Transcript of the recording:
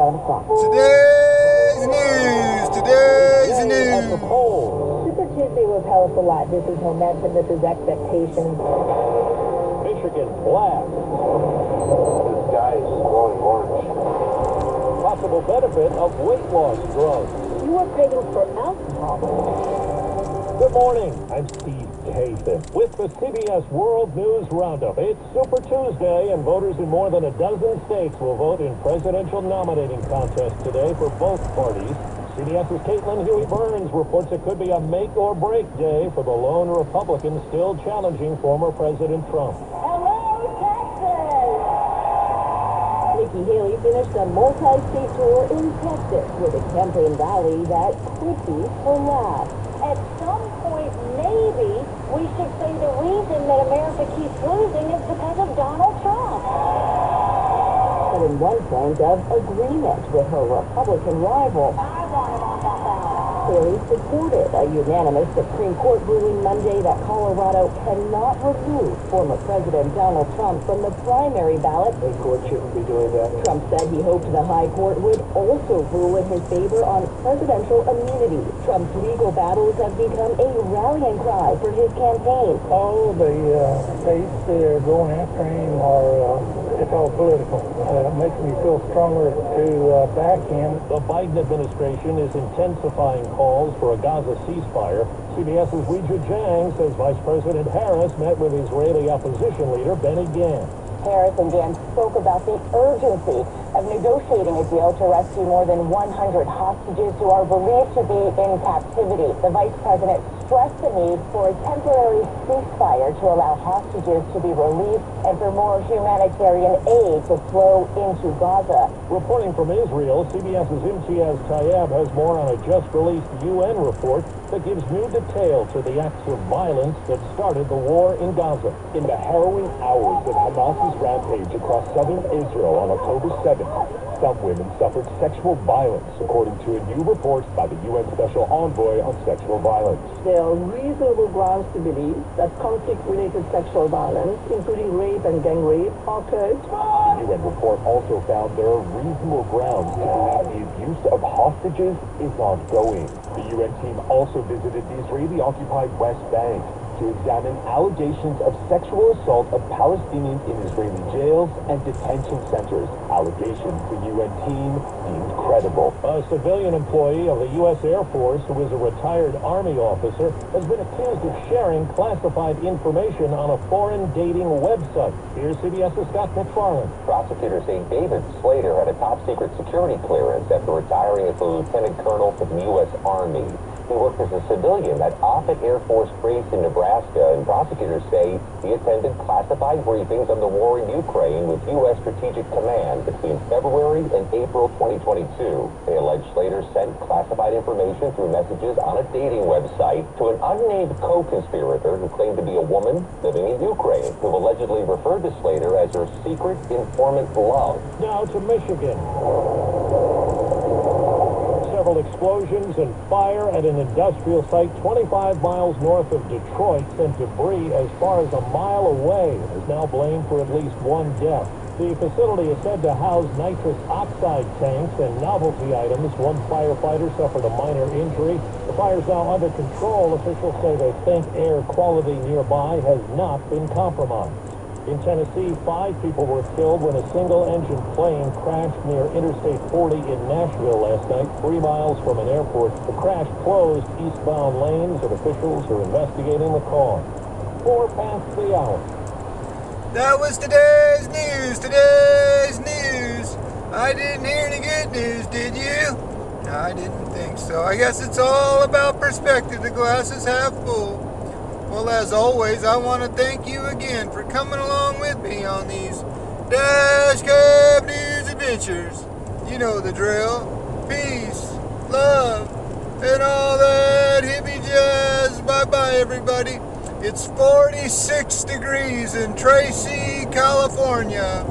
Donald Trump. Today's news. Super Tuesday will tell us a lot. This is momentum, this is expectations. Michigan blast. The sky is glowing orange. Possible benefit of weight loss drugs. You are craving for alcohol. Good morning. I'm Steve Kathan with the CBS World News Roundup. It's Super Tuesday, and voters in more than a dozen states will vote in presidential nominating contests today for both parties. CBS's Caitlin Huey-Burns reports it could be a make-or-break day for the lone Republican still challenging former President Trump. Hello, Texas! Nikki Haley finished a multi-state tour in Texas with a campaign rally that could be for laughs. At some point, maybe we should say the reason that America keeps losing is because of Donald Trump. But in one point of agreement with her Republican rival, I want him on that ballot. Haley supported a unanimous Supreme Court ruling Monday that Colorado cannot remove former President Donald Trump from the primary ballot. The court shouldn't be doing that. Trump said he hoped the high court would also rule in his favor on presidential immunity. Trump's legal battles have become a rallying cry for his campaign. All the states that are going after him are, it's all political. It makes me feel stronger to back him. The Biden administration is intensifying calls for a Gaza ceasefire. CBS's Weijia Jiang says Vice President Harris met with Israeli opposition leader Benny Gantz. Harris and Gantz spoke about the urgency of negotiating a deal to rescue more than 100 hostages who are believed to be in captivity. The vice president stressed the need for a temporary ceasefire to allow hostages to be released and for more humanitarian aid to flow into Gaza. Reporting from Israel, CBS's Imtiaz Tayeb has more on a just-released UN report that gives new detail to the acts of violence that started the war in Gaza. In the harrowing hours of Hamas's rampage across southern Israel on October 7th, some women suffered sexual violence, according to a new report by the UN Special Envoy on Sexual Violence. There are reasonable grounds to believe that conflict-related sexual violence, including rape and gang rape, occurred. The UN report also found there are reasonable grounds to believe the abuse of hostages is ongoing. The UN team also visited the Israeli-occupied West Bank to examine allegations of sexual assault of Palestinians in Israeli jails and detention centers. Allegations the UN team deemed credible. A civilian employee of the U.S. Air Force, who is a retired Army officer, has been accused of sharing classified information on a foreign dating website. Here's CBS's Scott McFarland. Prosecutors say David Slater had a top-secret security clearance after retiring as a lieutenant colonel for the U.S. Army. He worked as a civilian at Offutt Air Force Base in Nebraska, and prosecutors say he attended classified briefings on the war in Ukraine with U.S. Strategic Command between February and April 2022. They allege Slater sent classified information through messages on a dating website to an unnamed co-conspirator who claimed to be a woman living in Ukraine, who allegedly referred to Slater as her secret informant love. Now to Michigan. Several explosions and fire at an industrial site 25 miles north of Detroit sent debris as far as a mile away and is now blamed for at least one death. The facility is said to house nitrous oxide tanks and novelty items. One firefighter suffered a minor injury. The fire is now under control. Officials say they think air quality nearby has not been compromised. In Tennessee, 5 people were killed when a single-engine plane crashed near Interstate 40 in Nashville last night, 3 miles from an airport. The crash closed eastbound lanes, and officials are investigating the cause. 4 past the hour. That was today's news. I didn't hear any good news, did you? No, I didn't think so. I guess it's all about perspective. The glass is half full. Well, as always, I want to thank you again for coming along with me on these Dash Cab News adventures. You know the drill. Peace, love, and all that hippie jazz. Bye-bye, everybody. It's 46 degrees in Tracy, California.